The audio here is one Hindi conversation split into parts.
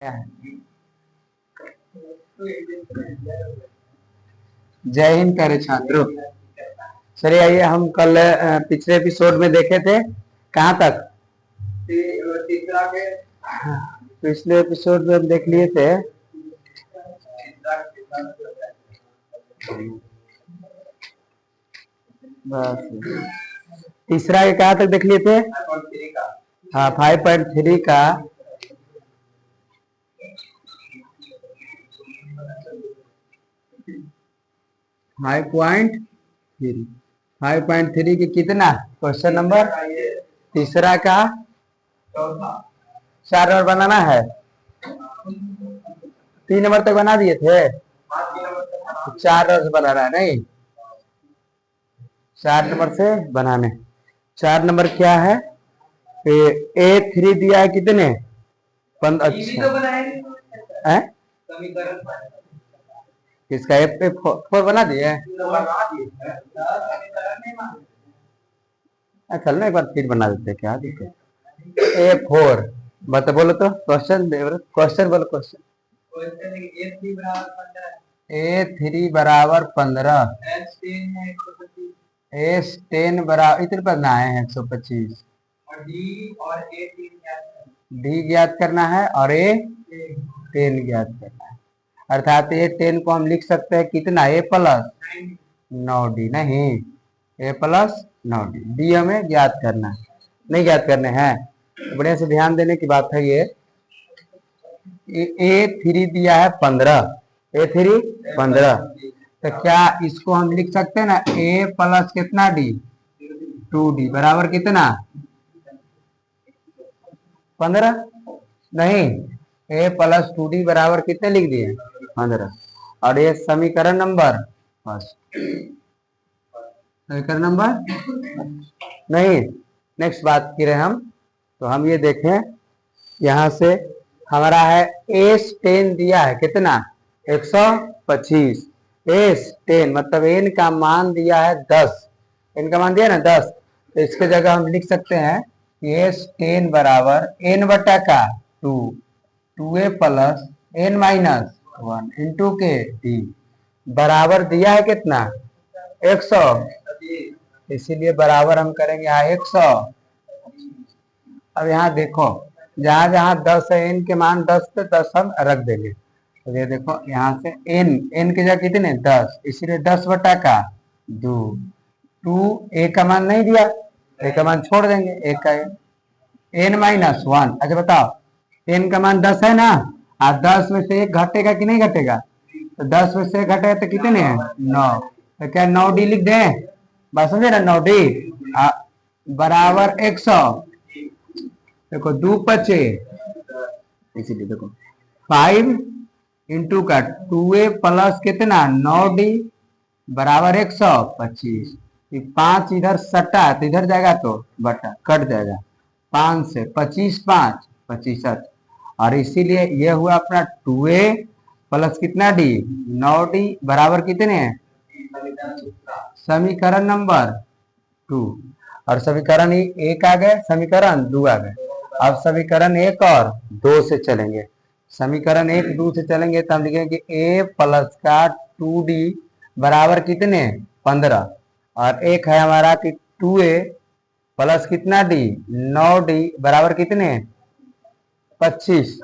जय हिंद प्यारे छात्रों। चलिए आइए, हम कल पिछले एपिसोड में देखे थे कहाँ तक। तीसरा के पिछले एपिसोड में हम देख लिए थे बस तीसरा के कहाँ तक देख लिए थे। हाँ 5.3 का 5.3 की कितना क्वेश्चन नंबर तीसरा का 4 नंबर बनाना है। 3 नंबर तक बना दिए थे, 4 नंबर से बनाना है नहीं, 4 नंबर से बनाने। 4 नंबर क्या है, A3 दिया है कितने, अच्छा है किसका F4 बना दिए। चल ना एक बार फिर बना देते, क्या दिक्कत। A4 बता, बोलो तो क्वेश्चन बोलो क्वेश्चन। A3 बराबर 15, S10 बराबर इतने पर ना आए हैं 125, डी ज्ञात करना है और A10 ज्ञात करना है। अर्थात A10 को हम लिख सकते हैं कितना, A प्लस 9D, नहीं A प्लस 9D, डी हमें ज्ञात करना है, नहीं ज्ञात करने हैं। बढ़िया से ध्यान देने की बात है। ये A3 दिया है 15, A3 15, तो क्या इसको हम लिख सकते हैं ना, A प्लस कितना D 2D बराबर कितना 15, नहीं A प्लस 2D बराबर कितने लिख दिए 15। और ये समीकरण नंबर फर्स्ट, समीकरण नंबर नहीं। नेक्स्ट बात की रहे हम, तो हम ये देखें यहां से हमारा है S10 दिया है कितना 125, S10 मतलब n का मान दिया है 10, n का मान दिया ना 10, तो इसके जगह हम लिख सकते हैं कि S10 बराबर n बटा का 2, 2a plus n minus 1 into के डी बराबर दिया है कितना 100, इसीलिए बराबर हम करेंगे यहाँ 100। अब यहाँ देखो जहां जहां 10 है, n के मान 10 पे 10 हम रख देंगे, तो ये देखो यहाँ से n की जगह कितने 10, इसीलिए 10 बटा का 2, 2 a का मान नहीं दिया, a का मान छोड़ देंगे, एक का n माइनस 1। अच्छा बताओ n का मान 10 है ना, 10 में से 1 घटेगा कि नहीं घटेगा, तो 10 में से घटेगा तो कितने हैं 9, तो क्या 9D लिख दें, बस समझे ना 9D बराबर 100। देखो 2 बचे, इसीलिए देखो 5 इंटू का 2a प्लस कितना 9D बराबर 125, 5 इधर सटा तो इधर जाएगा तो बटा कट जाएगा, 5 से 25 5 25, और इसीलिए यह हुआ अपना 2a प्लस कितना D 9D बराबर कितने हैं, समीकरण नंबर 2। और समीकरण 1 आ गए, समीकरण 2 आ गए। अब समीकरण 1 और 2 से चलेंगे, समीकरण 1 2 से चलेंगे तो हम लिखेंगे a प्लस का 2D बराबर कितने 15, और एक है हमारा कि 2a प्लस कितना D 9D बराबर कितने 25।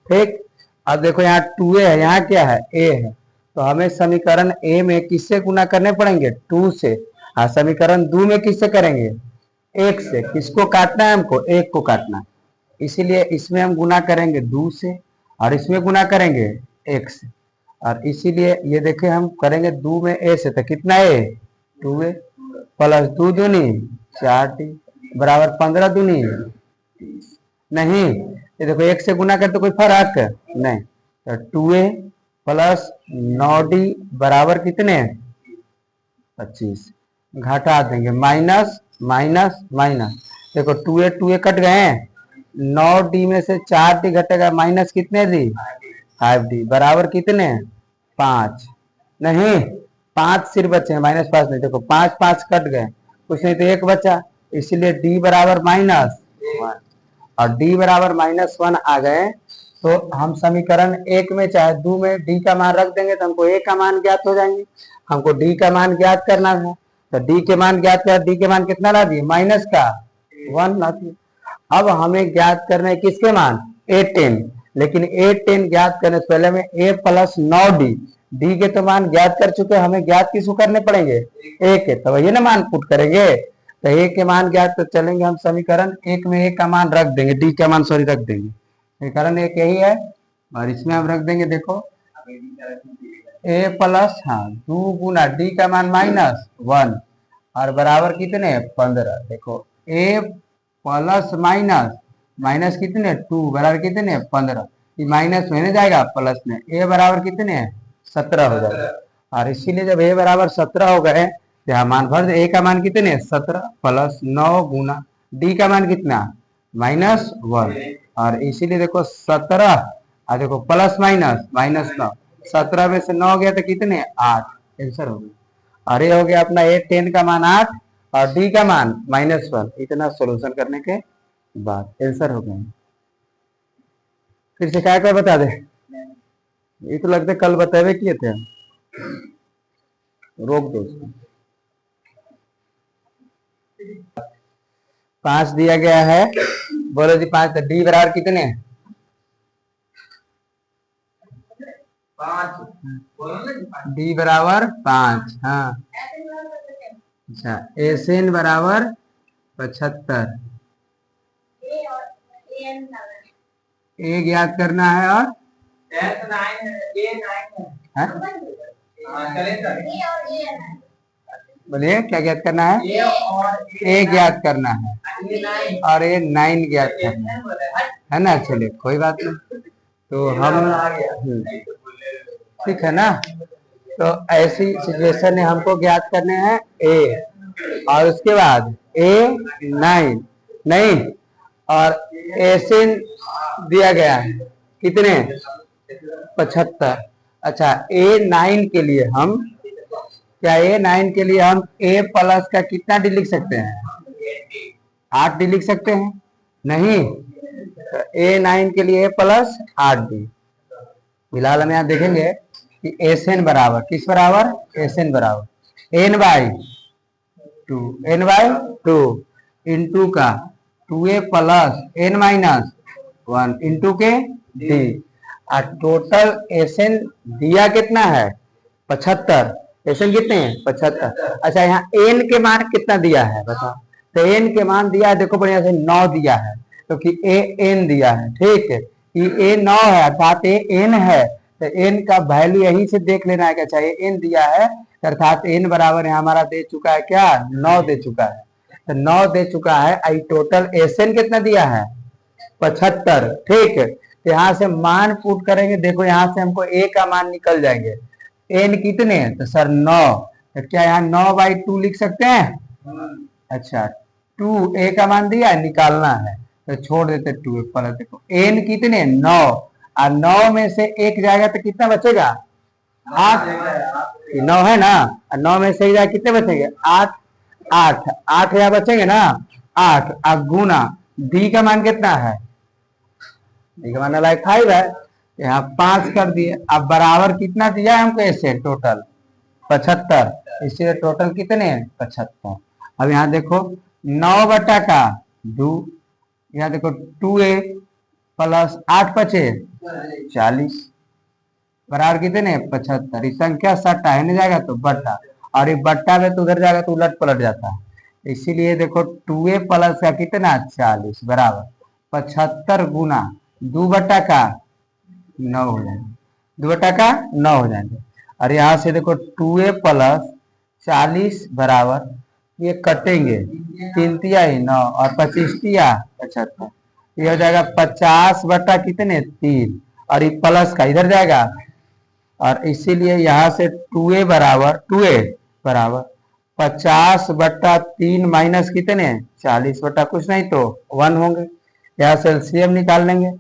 ठीक, अब देखो यहाँ 2a है, यहाँ क्या है a है, तो हमें समीकरण a में किससे गुना करने पड़ेंगे 2 से, और समीकरण 2 में किससे करेंगे 1 से। किसको काटना है हमको, 1 को काटना है, इसीलिए इसमें हम गुना करेंगे 2 से और इसमें गुना करेंगे 1 से, और इसीलिए ये देखें हम करेंगे 2 में a से, तो कितना है 2a प्लस 2 दूनी 4t बराबर 15 दूनी 30। नहीं ये देखो 1 से गुना करते कोई फर्क नहीं, तो 2a प्लस 9d बराबर कितने 25, घटा देंगे माइनस माइनस माइनस, देखो 2a कट गए हैं, 9d में से 4d घटेगा माइनस कितने दी 5d बराबर कितने 5, नहीं 5 सिर्फ बचे हैं, माइनस 5 नहीं, देखो 5 5 कट गए, कुछ नहीं तो 1 बचा, इसलिए d बराबर -1, और d बराबर -1 आ गए, तो हम समीकरण 1 में चाहे 2 में डी का मान रख देंगे तो हमको ए का मान ज्ञात हो जाएंगे। हमको डी का मान ज्ञात करना है, तो डी के मान ज्ञात कर, डी के मान कितना ला दिए, माइनस का 1 ला दिए। अब हमें ज्ञात करना है किसके मान, A10, लेकिन A10 ज्ञात करने से पहले हमें A प्लस 9D, डी के तो मान ज्ञात कर चुके, हमें ज्ञात किसको करने पड़ेंगे, ए के, तो वही ना मान पुट करेंगे। तो ए के मान ज्ञात तो चलेंगे हम समीकरण 1 में ए का मान रख देंगे, डी का मान सॉरी रख देंगे, समीकरण 1 यही है और इसमें हम रख देंगे, देखो ए प्लस 2 गुना डी का मान -1 और बराबर कितने 15। देखो ए प्लस माइनस कितने 2 बराबर कितने 15, ये माइनस में जाएगा प्लस में, ए बराबर कितने 17 हो जाएगा। और इसीलिए जब ए बराबर 17 हो गए तो यहाँ मान भर दे, ए का मान कितने 17 प्लस 9 गुना डी का मान कितना -1 और इसीलिए देखो 17 और देखो प्लस -9, 17 में से 9 गया तो कितने 8, आंसर हो गया। और ये हो गया अपना A10 का मान 8 और डी का मान -1। इतना सोल्यूशन करने के बाद आंसर हो गया। फिर से क्या क्या बता दे, ये तो लगता है कल बताए किए थे, रोक दो उसको। 5 दिया गया है, बोलो जी 5, तो डी बराबर कितने 5, डी बराबर 5। हाँ अच्छा, एसएन बराबर 75, ए ज्ञात करना है और बोलिए क्या ज्ञात करना है, ए ज्ञात करना है और ए 9 ज्ञात करना है ना। चलिए कोई बात नहीं, तो हम ठीक है ना। तो ऐसी सिचुएशन में हमको ज्ञात करने हैं ए और उसके बाद A9 नहीं और एसिन दिया गया है कितने 75। अच्छा A9 के लिए हम क्या, A9 के लिए हम A प्लस का कितना डी लिख सकते हैं, 8 डी लिख सकते हैं नहीं, तो A9 के लिए A प्लस 8 डी। फिलहाल हम यहाँ देखेंगे कि एसएन बराबर किस बराबर, एसएन बराबर n/2 इंटू का 2a प्लस n-1 इंटू के डी। और टोटल एसएन दिया कितना है 75, एसएन कितने हैं 75। अच्छा यहाँ एन के मान कितना दिया है बताओ, तो एन के मान दिया है, देखो बढ़िया से 9 दिया है, क्योंकि ए एन दिया है, ठीक है, ये A9 है अर्थात ए एन है, तो एन का वैल्यू यहीं से देख लेना है, क्या चाहिए एन दिया है अर्थात एन बराबर यहाँ हमारा दे चुका है क्या 9 दे चुका है, तो 9 दे चुका है। आई टोटल एसएन कितना दिया है 75, ठीक है। यहाँ से मान पुट करेंगे, देखो यहाँ से हमको ए का मान निकल जाएंगे, एन कितने तो सर 9, तो क्या यहाँ 9/2 लिख सकते हैं। अच्छा 2 ए का मान दिया निकालना है तो छोड़ देते 2 पर, देखो एन कितने 9 और 9 में से 1 जाएगा तो कितना बचेगा 8, 9 है ना, और 9 में से 1 जाएगा कितने बचेंगे 8 यहाँ बचेंगे ना 8 और गुना डी का मान कितना है, डी का मान लाइक 5 है, यहाँ 5 कर दिए। अब बराबर कितना दिया है हमको ऐसे टोटल 75, इसलिए टोटल कितने 75। अब यहाँ देखो 9/2, यहाँ देखो 2a प्लस 8 बचे 40 बराबर कितने 75। इस संख्या सट्टा है नहीं जाएगा तो बट्टा, और ये बट्टा में तो उधर जाएगा तो उलट पलट जाता है, इसीलिए देखो 2a प्लस का कितना 40 बराबर 75 गुना 2/9 हो जाएंगे, 2/9 हो जाएंगे। और यहाँ से देखो 2a प्लस 40 बराबर ये कटेंगे 3 तिया 9 और 25 तिया 75, ये हो जाएगा 50 कितने 3 और ये प्लस का इधर जाएगा, और इसीलिए यहाँ से 2a बराबर 50/3 माइनस कितने 40 कुछ नहीं तो 1 होंगे। यहाँ से एलसीएम निकाल लेंगे,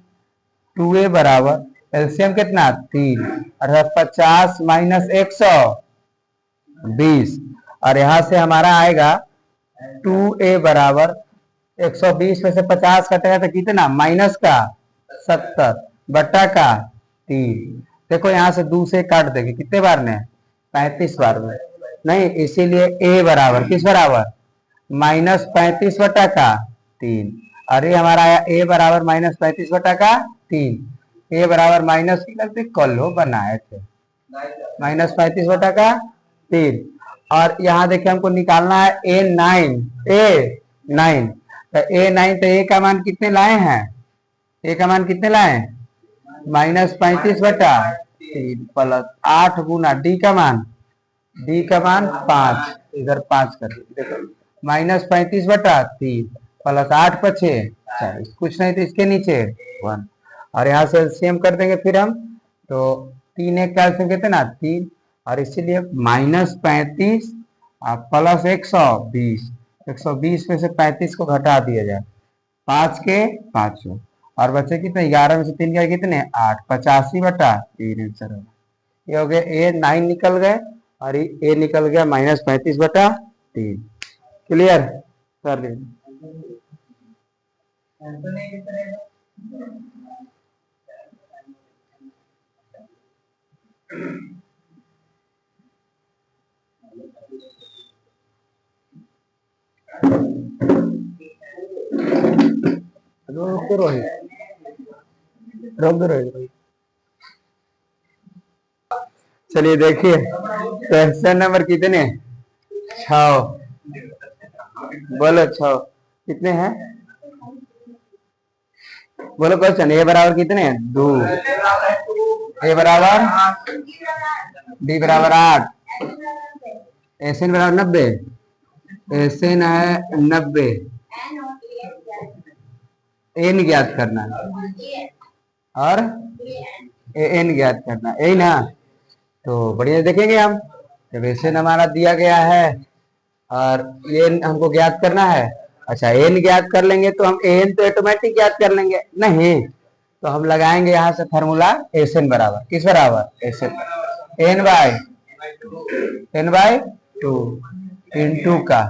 2a बराबर एलसीएम कितना 3 अर्थात 50 माइनस 120, और यहाँ से हमारा आएगा 2a बराबर 120 में से 50 कटेगा तो कितना माइनस का 70, बटा का 3। देखो यहाँ से 2 से काट देंगे, कितने बार ने 35 बार में, नहीं इसीलिए ए बराबर किस बराबर -35/3। अरे हमारा आया ए बराबर -35/3। ए बराबर माइनस की गलती कल लो बनाए थे, -35/3। और यहाँ देखिए हमको निकालना है ए9 तो ए9 तो ए का मान कितने लाए हैं, ए का मान कितने लाए हैं -35/3 प्लस 8 गुना डी का मान 5, इधर 5 कर देखो -35/3 प्लस 8 × 6 कुछ नहीं तो इसके नीचे 1 और यहाँ से सेम कर देंगे फिर हम तो 3 1 का एलसीएम कितना 3 और इसीलिए -35 प्लस 120 में से 35 को घटा दिया जाए 5 के 5 और बचे कितने 11 में से 3 गए कितने 8 85/3 आंसर होगा। ये हो गया ए9 निकल गए और ए निकल गया -35/3। क्लियर कर लीजिए। रोहित चलिए देखिए क्वेश्चन नंबर कितने 6 बोलो 6 कितने हैं बोलो क्वेश्चन ए बराबर कितने 2 ए बराबर डी बराबर 8 एसएन बराबर 90 एसएन है 90 एन ज्ञात करना और एन ज्ञात करना यही ना तो बढ़िया देखेंगे हम जब एसएन हमारा दिया गया है और एन हमको ज्ञात करना है। अच्छा एन ज्ञात कर लेंगे तो हम एन तो ऑटोमेटिक ज्ञात कर लेंगे नहीं तो हम लगाएंगे यहाँ से फार्मूला एसएन बराबर किस बराबर एसएन n/2 इंटू का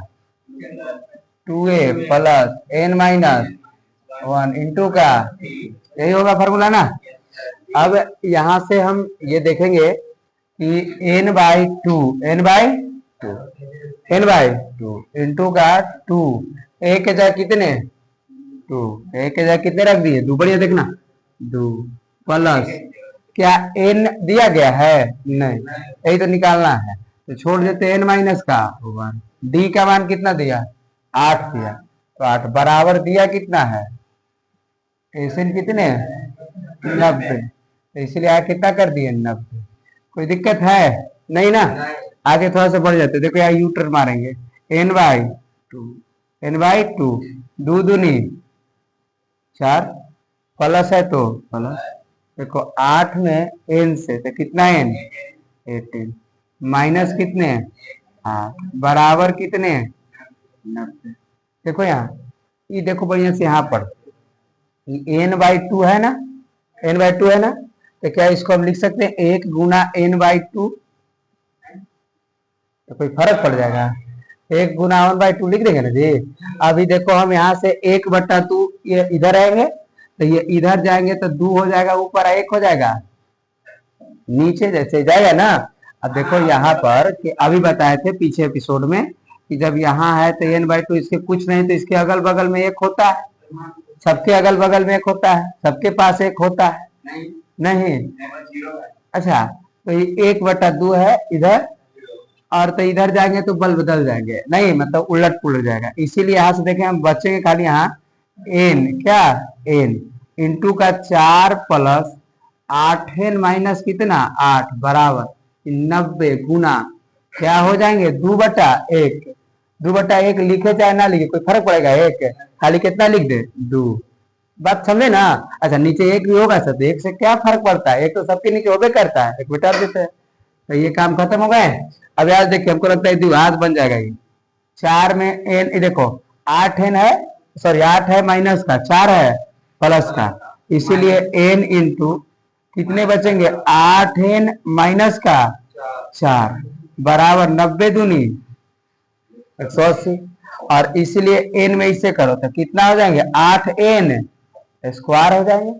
2a प्लस n-1 इंटू का यही होगा फार्मूला ना। अब यहाँ से हम ये देखेंगे कि n/2 इंटू का 2 ए के जगह कितने 2 ए के जगह कितने रख दिए 2 बढ़िया देखना 2 प्लस क्या n दिया गया है नहीं यही तो निकालना है तो छोड़ देते n- का 1 डी का मान कितना दिया 8 दिया तो 8 बराबर दिया कितना है एसएन कितने 90 तो इसलिए आगे कितना कर दिए 90। कोई दिक्कत है नहीं ना आगे थोड़ा सा बढ़ जाते देखो यहाँ यू टर्न मारेंगे n/2 2 दूनी 4 प्लस है तो प्लस देखो 8 में n से तो कितना n 18 माइनस कितने 8 बराबर कितने 90। देखो यहाँ ये देखो बढ़िया से यहाँ पर n/2 है ना n/2 है ना तो क्या इसको हम लिख सकते हैं 1 गुना n/2 तो कोई फर्क पड़ जाएगा 1 गुना 1/2 लिख देंगे ना जी। अभी देखो हम यहाँ से 1/2 ये इधर आएंगे तो ये इधर जाएंगे तो 2 हो जाएगा ऊपर 1 हो जाएगा नीचे जैसे जाएगा ना। अब देखो यहाँ पर कि अभी बताए थे पीछे एपिसोड में कि जब यहाँ है तो n/2 इसके कुछ नहीं तो इसके अगल बगल में 1 होता है सबके अगल बगल में 1 होता है सबके पास 1 होता है नहीं अच्छा तो ये 1/2 है इधर और तो इधर जाएंगे तो बल बदल जाएंगे नहीं मतलब उलट पुलट जाएगा इसीलिए यहाँ से देखें हम बचेंगे खाली यहाँ n क्या n इंटू का 4 प्लस 8n माइनस कितना 8 बराबर 90 गुना क्या हो जाएंगे 2/1 लिखे चाहे ना लिखे कोई फर्क पड़ेगा 1 खाली कितना लिख दे 2 बात समझे ना। अच्छा नीचे 1 भी होगा सब 1 से क्या फर्क पड़ता है 1 तो सबके नीचे होबे करता है 1 मिटा देते हैं तो ये काम खत्म हो गए। अब यार देखिए हमको लगता है द्विघात बन जाएगा ये 4 में n देखो 8n है सॉरी 8 है माइनस का 4 है प्लस का इसीलिए n इंटू कितने बचेंगे 8n माइनस का 4 बराबर 90 दूनी 180 और इसलिए n में इससे करो तो कितना हो जाएंगे 8n स्क्वायर हो जाएंगे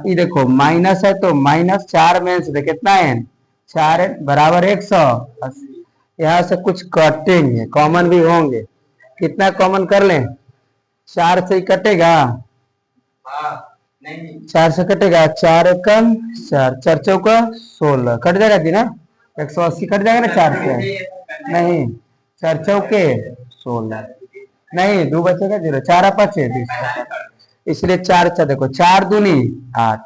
ये देखो माइनस है तो माइनस 4 में से कितना एन 4 बराबर 100। यहाँ से कुछ कटेंगे कॉमन भी होंगे, कितना कॉमन कर लें 4 से ही कटेगा, 4 से कटेगा 4 एकम 4 4 चौका 16 कट जाएगा जी ना 180 कट जाएगा ना 4 से नहीं 4 चौके 16 नहीं 2 बचेगा 0 4 5 इसलिए 4 4 देखो 4 दूनी 8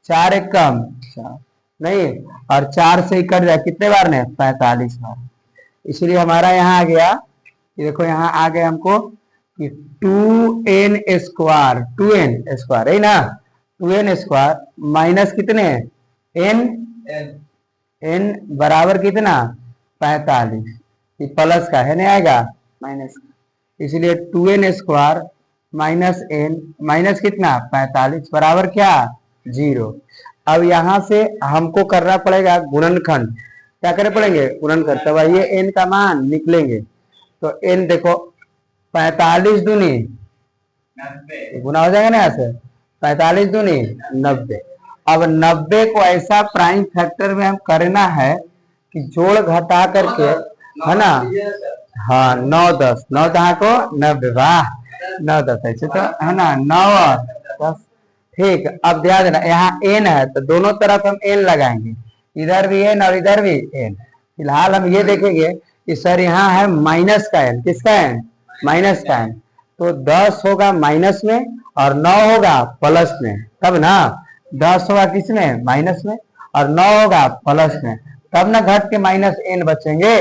4 एकम 4 नहीं और 4 से ही कट जाए कितने बार ने 45 बार, इसलिए हमारा यहाँ आ गया ये देखो यहाँ आ गया हमको कि 2n स्क्वायर 2n स्क्वायर है ना 2n स्क्वायर माइनस कितने n n बराबर कितना 45 ये प्लस का है नहीं आएगा माइनस का, इसलिए 2n square minus n minus कितना 45 बराबर क्या 0। अब यहाँ से हमको करना पड़ेगा गुणनखंड, क्या करने पड़ेंगे गुणनखंड, तब ये n का मान निकलेंगे तो n देखो 45 दूनी गुना हो जाएगा ना यहाँ से 45 दूनी 90। अब 90 को ऐसा प्राइम फैक्टर में हम करना है कि जोड़ घटा करके है ना, हाँ 9 10 9 कहाँ को 90 वाह 9 10 ऐसे तो है ना 9 और 10 ठीक। अब ध्यान देना यहाँ n है तो दोनों तरफ हम n लगाएंगे, इधर भी n और इधर भी n। फिलहाल हम ये देखेंगे कि सर यहाँ है माइनस का n, किसका n माइनस का n, तो 10 होगा माइनस में और 9 होगा प्लस में, तब ना 10 होगा किसमें माइनस में और 9 होगा प्लस में, तब ना घट के माइनस n बचेंगे।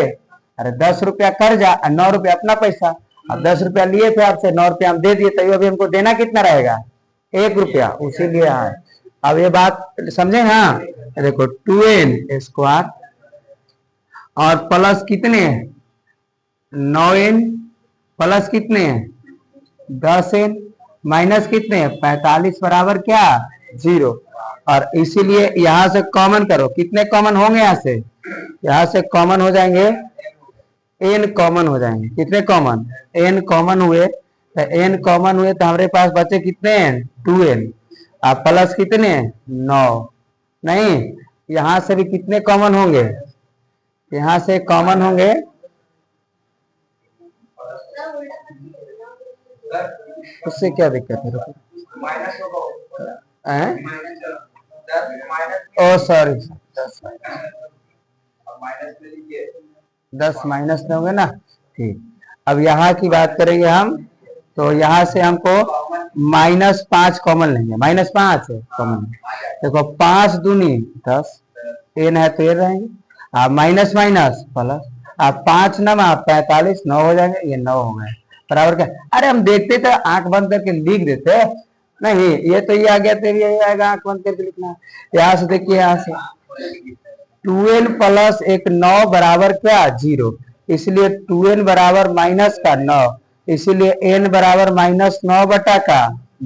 अरे 10 रुपया कर्जा और 9 रुपया अपना पैसा, अब 10 रुपया लिए थे आपसे 9 रुपया हम दे दिए तो अभी हमको देना कितना रहेगा 1 रुपया, उसीलिए है। अब ये बात समझे हाँ, देखो 2n स्क्वायर और प्लस कितने 9n प्लस कितने 10n माइनस कितने 45 बराबर क्या 0। और इसीलिए यहां से कॉमन करो, कितने कॉमन होंगे यहाँ से कॉमन हो जाएंगे n कॉमन हो जाएंगे, कितने कॉमन n कॉमन हुए तो n कॉमन हुए तो हमारे पास बचे कितने n 2n और प्लस कितने 9 नहीं, यहां से भी कितने कॉमन होंगे यहाँ से कॉमन होंगे उससे क्या दिक्कत है ओ सॉरी 10 माइनस में होंगे ना ठीक। अब यहाँ की बात करेंगे हम तो यहाँ से हमको -5 कॉमन लेंगे, -5 कॉमन देखो 5 दूनी 10 n है तो ये रहेंगे आप माइनस माइनस प्लस आप 5 नमा 45 9 हो जाएंगे, ये 9 हो गए बराबर क्या। अरे हम देखते तो आंख बंद करके लिख देते नहीं, ये तो ये आ गया तो ये आएगा आंख बंद करके लिखना। यहाँ से देखिए यहाँ से 2n प्लस एक 9 बराबर क्या 0, इसलिए 2n बराबर माइनस का 9, इसलिए n बराबर -9 बटा का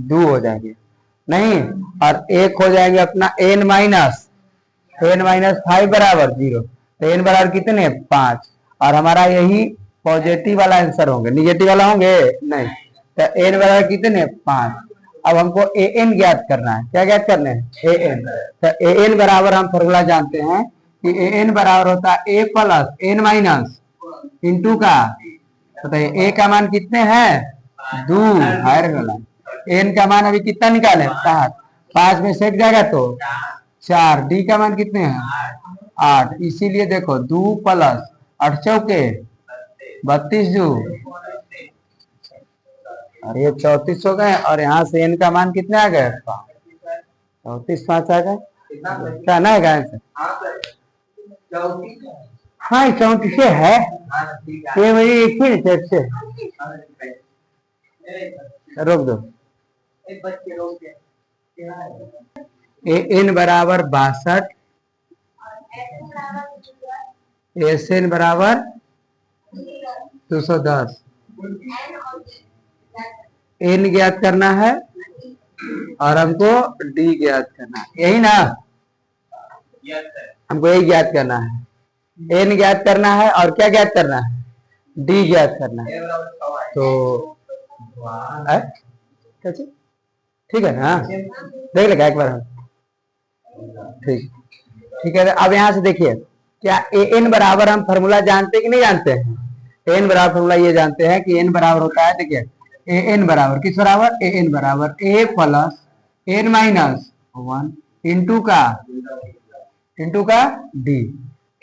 2 हो जाएंगे नहीं, और एक हो जाएंगे अपना n माइनस 5 बराबर 0, तो n बराबर कितने 5 और हमारा यही पॉजिटिव वाला आंसर होंगे, निगेटिव वाला होंगे नहीं, तो n बराबर कितने 5। अब हमको an ज्ञात करना है, क्या ज्ञात करना है an, तो an बराबर हम फॉर्मूला जानते हैं कि an बराबर होता है a plus n minus into का, तो a का मान कितने हैं 2 हायर वाला, n का मान अभी कितना निकाले 7, 5 में से जाएगा तो 4, d का मान कितने हैं 8, इसीलिए देखो 2 प्लस 8 चौके 32 2 और ये 34 हो गए, और यहाँ से n का मान कितने आ गए 34 5 आ गए, क्या ना है आंसर हाँ 34 है ये मेरी एक ही रिसर्च से रोक दो n बराबर 62 SN बराबर 210 n ज्ञात करना है और हमको d ज्ञात करना है, यही ना हमको यही ज्ञात करना है, n ज्ञात करना है और क्या ज्ञात करना है d ज्ञात करना है। तो ठीक है ना, देख लेगा एक बार हम। ठीक ठीक है, अब यहाँ से देखिए क्या ए एन बराबर हम फॉर्मूला जानते हैं कि नहीं जानते हैं? एन बराबर फॉर्मूला ये जानते हैं कि एन बराबर होता है, देखिए ए एन बराबर किस बराबर, ए एन बराबर A plus N minus one into का डी।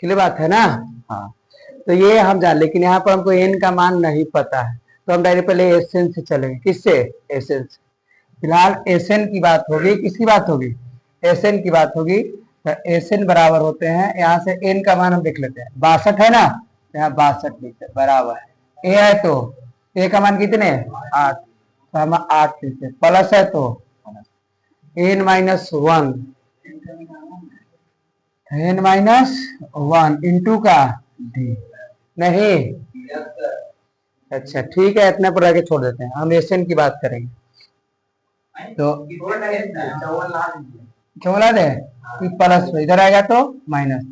क्लियर बात है ना? हाँ, तो ये हम जान, लेकिन यहाँ पर हमको एन का मान नहीं पता है, तो हम डायरेक्ट पहले एसएन से चलेंगे। किससे? एसएन से। फिलहाल एसएन की बात होगी, किसकी बात होगी? एसएन की बात होगी। तो एसएन बराबर होते हैं, यहाँ से एन का मान हम देख लेते हैं, 62 है ना, यहाँ 62 लिखते बराबर ए है तो ए का मान कितने? 8, तो हम 8 लिखते, प्लस है तो एन माइनस वन इंटू का डी। नहीं, अच्छा ठीक है, इतने पर आगे छोड़ देते हैं, हम एसएन की बात करेंगे। तो चौला दे कि प्लस इधर आएगा तो माइनस,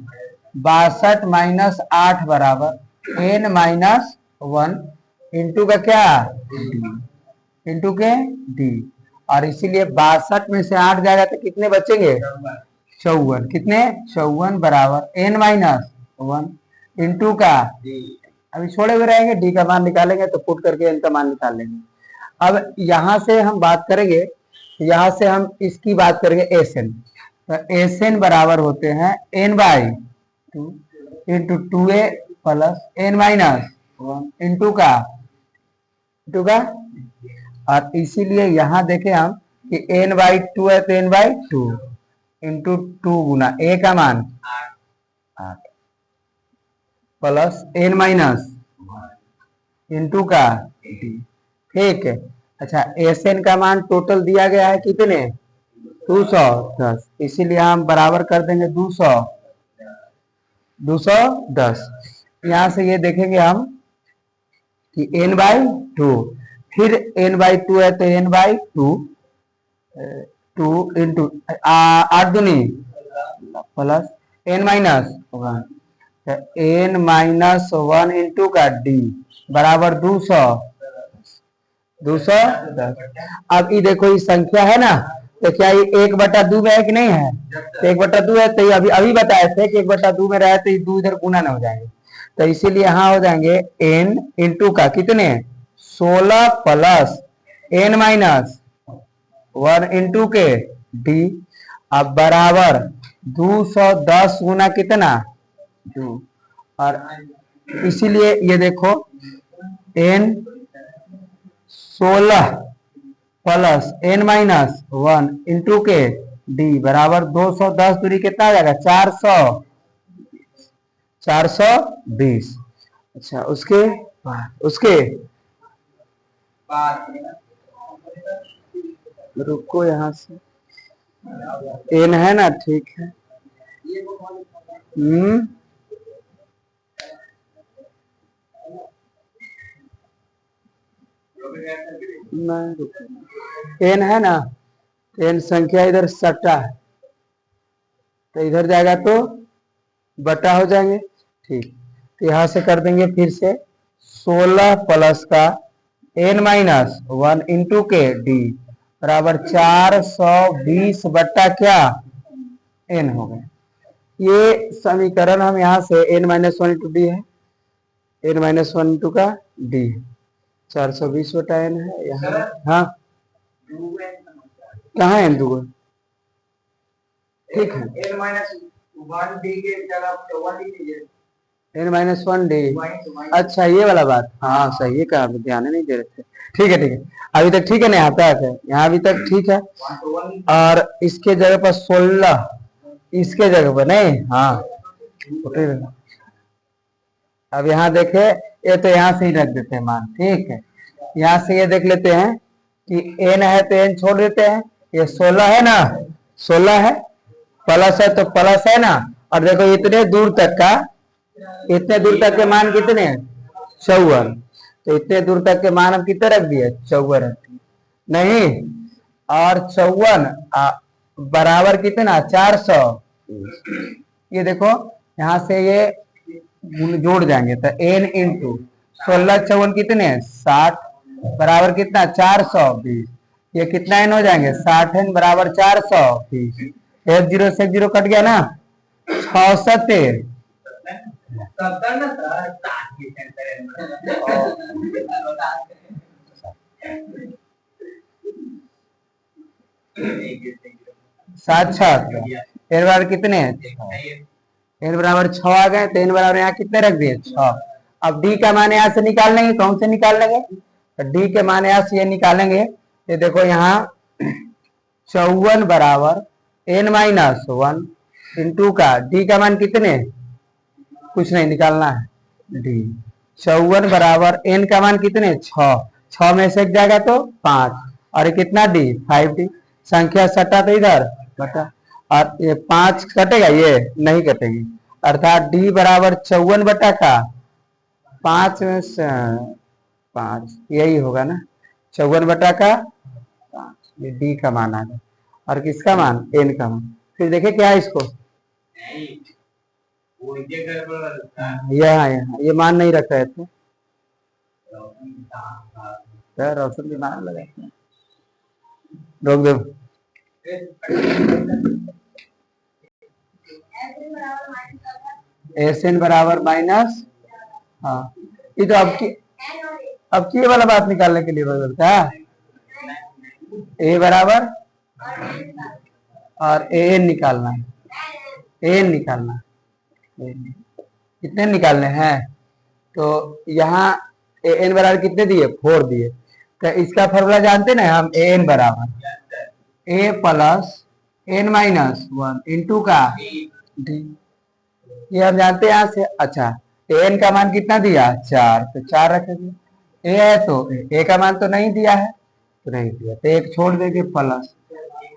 62 माइनस 8 बराबर एन माइनस वन इंटू का क्या, इंटू के डी। और इसीलिए 62 में से 8 जाएगा तो कितने बचेंगे? 54। कितने? 54 बराबर एन माइनस वन इंटू का, अभी छोड़े हुए रहेंगे, डी का मान निकालेंगे तो पुट करके एन का मान निकाल लेंगे। अब यहां से हम बात करेंगे, यहां से हम इसकी बात करेंगे एसएन। तो एसएन बराबर होते हैं N by two into two A plus N minus one into का और इसीलिए यहां देखें हम कि एन बाई टू है तो N by two into two गुना ए का मान 8 प्लस एन माइनस इंटू का डी। ठीक है, अच्छा एसएन का मान टोटल दिया गया है कितने? 210, इसीलिए हम बराबर कर देंगे 210। यहां से ये देखेंगे हम कि n बाई टू, फिर n बाई टू है तो n बाई टू इंटू 8 दूनी plus n minus one, n minus one into का डी बराबर 210। अब ये देखो ये संख्या है ना, तो क्या ये 1/2 में है कि नहीं है? तो 1/2 है, तो अभी अभी बताए थे कि 1/2 में रहे तो ये 2 इधर गुना न हो जाएंगे, तो इसीलिए यहाँ हो जाएंगे n इंटू का कितने? 16 plus n minus one into के डी। अब बराबर 210 गुना कितना? 2। और इसीलिए ये देखो n 16 plus N minus one into के डी बराबर 210 दूरी कितना आ जाएगा? 420। अच्छा उसके रुको, यहां से एन है ना, ठीक है। एन है ना, एन संख्या इधर सट्टा है तो इधर जाएगा तो बटा हो जाएंगे। ठीक, तो यहां से कर देंगे फिर से 16 प्लस का एन माइनस वन इंटू के डी बराबर 420 बट्टा क्या एन हो गए। ये समीकरण हम यहाँ से N minus one into D है, एन माइनस वन इंटू का डी 420 बटा एन है यहाँ। हाँ कहाँ है एन दूगो? ठीक है, एन माइनस वन डी के जगह वन लिख लीजिए, एन माइनस वन डी। अच्छा ये वाला बात, हाँ सही है, कहा ध्यान नहीं दे रहे थे। ठीक है ठीक है, अभी तक ठीक है ना? यहाँ तक है, यहाँ अभी तक ठीक है। और इसके जगह पर 16, इसके जगह पर नहीं, हाँ अब यहाँ देखे, ये तो यहाँ से ही रख देते हैं मान। ठीक है, यहाँ से ये देख लेते हैं कि एन है तो एन छोड़ देते हैं, ये 16 है ना, 16 है, प्लस है तो प्लस है ना। और देखो इतने दूर तक के मान कितने? 54। तो इतने दूर तक के मान हम कितने रख दिए? 54 नहीं, और 54 बराबर कितना? 400। ये देखो यहाँ से ये जोड़ जाएंगे तो n इंटू 16 54 कितने? 60 बराबर कितना? 420। ये कितना एन हो जाएंगे 60 एन बराबर 400। एक जीरो से एक जीरो कट गया ना 670 सात छह एन बराबर कितने एन बराबर 6 आ गए तो एन बराबर यहाँ कितने रख दिए 6। अब डी का मान यहाँ से निकाल लेंगे कौन से निकाल लेंगे तो डी के मान यहाँ से ये निकालेंगे ये देखो यहाँ 54 बराबर n-1 इंटू का डी का मान कितने कुछ नहीं निकालना है डी 54 बराबर n का मान कितने 6 में से एक जाएगा तो 5 और ये कितना डी 5d संख्या सटा तो इधर बटा और ये 5 कटेगा ये नहीं कटेगी अर्थात डी बराबर 54 बटा का 5 में से 5 यही होगा ना 54 बटा का 5 ये डी का मान आ गया और किसका मान एन का मान फिर देखे क्या है इसको यहाँ ये मान नहीं रख रहे थे रोशन के मान लगाते हैं रोक दो एस एन बराबर माइनस हाँ ये तो अब की ये वाला बात निकालने के लिए बदलता है ए बराबर और ए एन निकालना है एन निकालना कितने निकालने हैं तो यहाँ ए एन बराबर कितने दिए 4 दिए तो इसका फॉर्मूला जानते ना हम ए एन बराबर ए प्लस n-1 इंटू का डी ये हम जानते हैं यहाँ से अच्छा एन का मान कितना दिया 4 तो 4 रखेंगे ए है तो ए का मान तो नहीं दिया है तो नहीं दिया तो एक छोड़ देंगे प्लस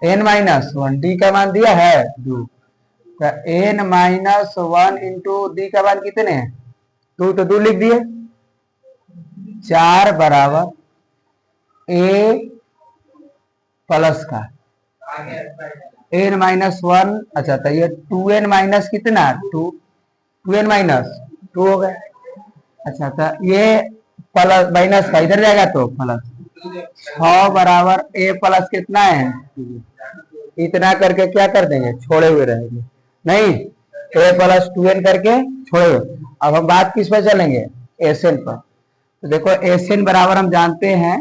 n-1 डी का मान दिया है 2 तो n-1 इंटू डी का मान कितने हैं 2 तो 2 लिख दिए 4 बराबर ए प्लस का n-1 अच्छा तो ये 2n माइनस कितना 2n माइनस 2 हो गया अच्छा तो ये प्लस माइनस का इधर जाएगा तो प्लस 6 बराबर a प्लस कितना है इतना करके क्या कर देंगे छोड़े हुए रहेंगे नहीं a प्लस 2n करके छोड़े हुए अब हम बात किस पर चलेंगे एसएन पर तो देखो एसएन बराबर हम जानते हैं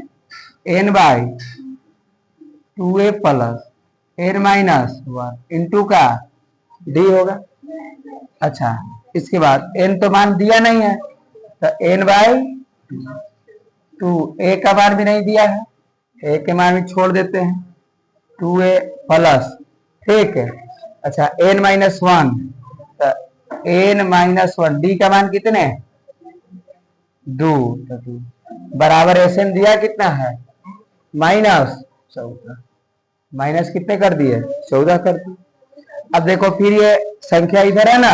n/2a प्लस n-1 इंटू का डी होगा अच्छा इसके बाद n तो मान दिया नहीं है तो n/2 a का मान भी नहीं दिया है a के मान भी छोड़ देते हैं 2a प्लस ठीक है अच्छा n-1 तो n-1 डी का मान कितने 2 बराबर एसएन दिया कितना है -14 माइनस कितने कर दिए 14 कर दिए अब देखो फिर ये संख्या इधर है ना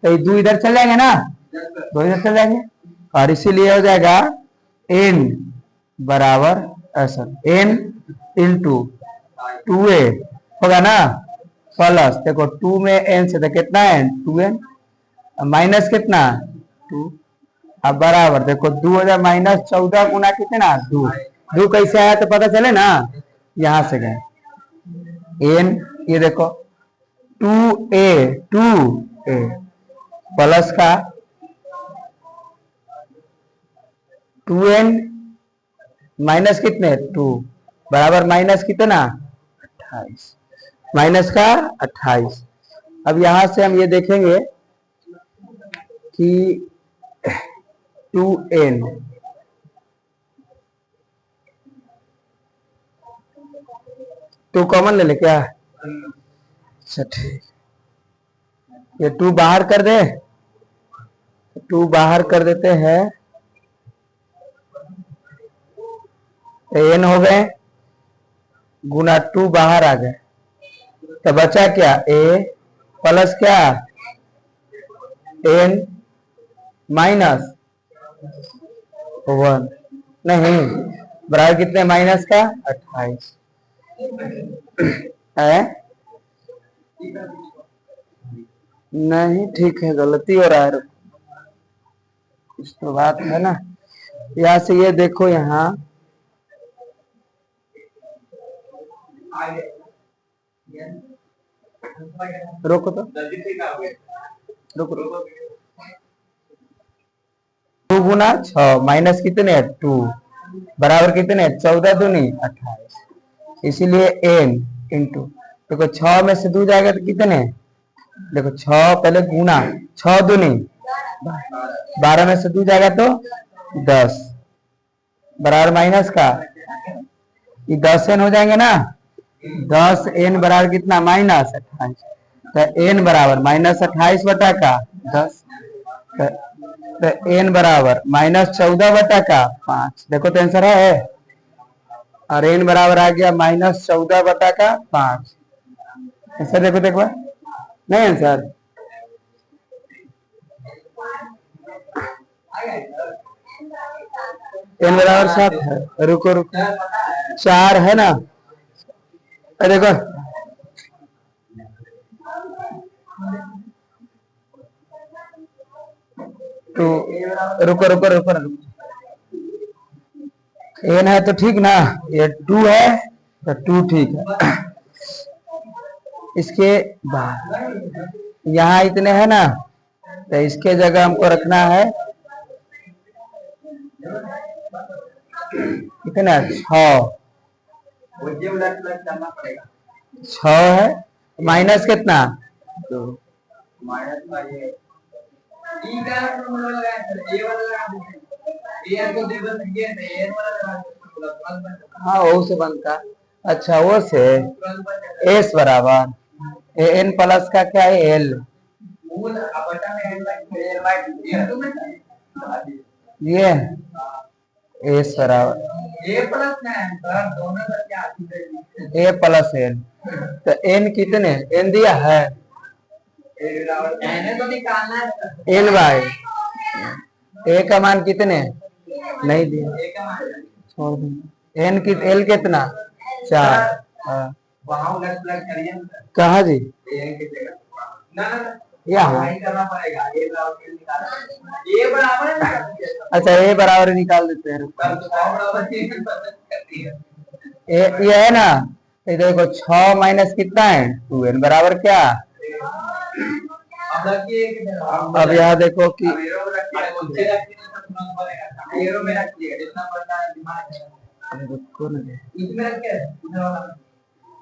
तो ये 2 इधर चल जाएंगे ना 2 इधर चल जाएंगे और इसीलिए हो जाएगा n बराबर ऐसा n इंटू 2a होगा ना प्लस देखो 2 में n से तो कितना है 2n माइनस कितना 2 अब बराबर देखो 2 हो जाए -14 गुना कितना 2 कैसे आया तो पता चले ना यहां से गए n ये देखो 2a प्लस का 2n माइनस कितने 2 बराबर माइनस कितना 28 माइनस का 28 अब यहां से हम ये देखेंगे कि 2n तो कॉमन ले ले क्या अच्छा ठीक ये 2 बाहर कर दे 2 बाहर कर देते हैं n हो गए गुना 2 बाहर आ गए तो बचा क्या a प्लस क्या n -1 नहीं बराबर कितने माइनस का 28 है नहीं ठीक है गलती हो रहा है कुछ तो बात है ना यहाँ से ये देखो यहाँ रोको तो, रुको। 2 गुना 6 माइनस कितने 2 बराबर कितने 14 दूनी 28। इसीलिए n इंटू, देखो 6 में से 2 जाएगा तो कितने, देखो 6 पहले गुना 6 दूनी 12 में से 2 जाएगा तो 10 बराबर माइनस का ये 10n हो जाएंगे ना, 10n बराबर कितना माइनस 28। तो n बराबर माइनस 28 बटा का 10, तो n बराबर माइनस 14 बटा का 5। देखो तो आंसर है, और n बराबर आ गया माइनस 14 बटा का 5। आंसर देखो देखो, नहीं आंसर n बराबर 7 है। रुको रुको 4 है ना, देखो तो रुको रुको रुको रुको, n है तो ठीक ना, ये 2 है तो 2 ठीक है। इसके बाद यहाँ इतने है ना, तो इसके जगह हमको रखना है कितना 6 है, माइनस कितना 2, हाँ वो से बनता, अच्छा वो से एस बराबर एन प्लस का क्या है एल, ये एस बराबर ए प्लस एन। तो एन कितने एन दिया है, एन बाई ए का मान कितने नहीं दिया, छोड़ दो। एन की एल कितना 4, कहा जी यहाँ, अच्छा ए बराबर निकाल देते हैं। ये है ना, ये देखो 6 माइनस कितना है 2n बराबर क्या, अब यहाँ देखो कि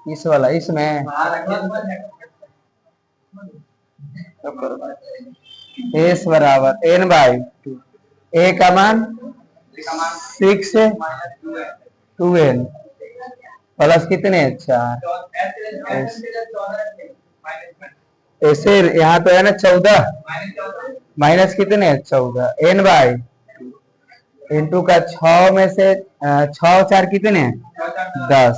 इस वाला इसमें एस बराबर एन बाई 2, ए का मान 6 2n प्लस कितने 4, ऐसे यहाँ तो है ना 14 माइनस कितने 14 एन बाई इंटू का 6 में से 6 4 कितने 10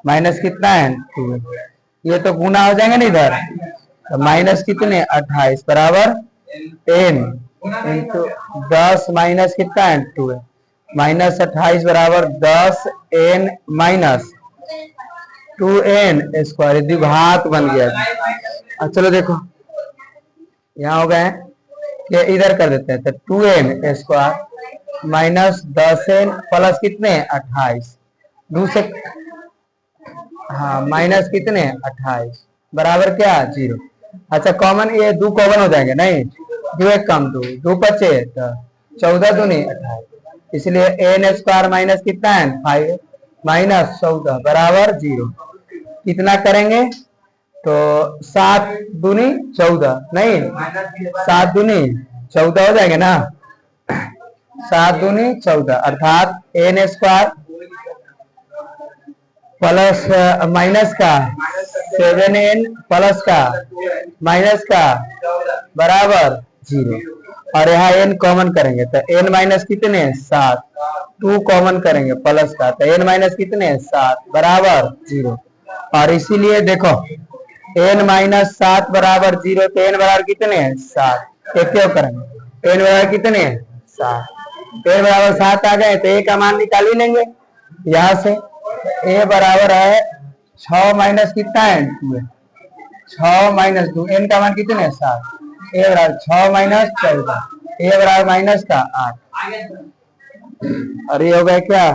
माइनस कितना है 2, ये तो गुना हो जाएंगे ना इधर, तो माइनस कितने 28 बराबर n इंटू 10 माइनस कितना है 2 है, माइनस 28 बराबर 10 n माइनस 2n स्क्वायर, द्विघात बन गया। चलो देखो यहाँ हो गए कि इधर कर देते हैं, तो 2n square minus 10n plus कितने 28 दूसरे, हाँ माइनस कितने 28 बराबर क्या 0। अच्छा कॉमन ये 2 कॉमन हो जाएंगे, नहीं 2 एक कम 2 बचे तो 14 दूनी 28, इसलिए एन स्क्वायर माइनस कितना है 5 माइनस 14 बराबर 0। कितना करेंगे तो 7 दूनी 14, नहीं 7 दूनी 14 हो जाएंगे ना, 7 दूनी 14 अर्थात एन स्क्वायर प्लस माइनस का 7n प्लस का माइनस का बराबर 0, और यहाँ n कॉमन करेंगे तो n माइनस कितने 7, 2 कॉमन करेंगे प्लस का तो n माइनस कितने 7 बराबर 0, और इसीलिए देखो n माइनस 7 बराबर 0, तो n बराबर कितने 7, क्यों करेंगे n बराबर कितने 7, n बराबर 7 आ गए तो a का मान निकाल ही लेंगे यहाँ से, a बराबर है 6 माइनस कितना है 2 है, 6 माइनस 2 n का मान कितने 7, a बराबर 6 माइनस 14, a बराबर माइनस का 8, और ये हो गया क्या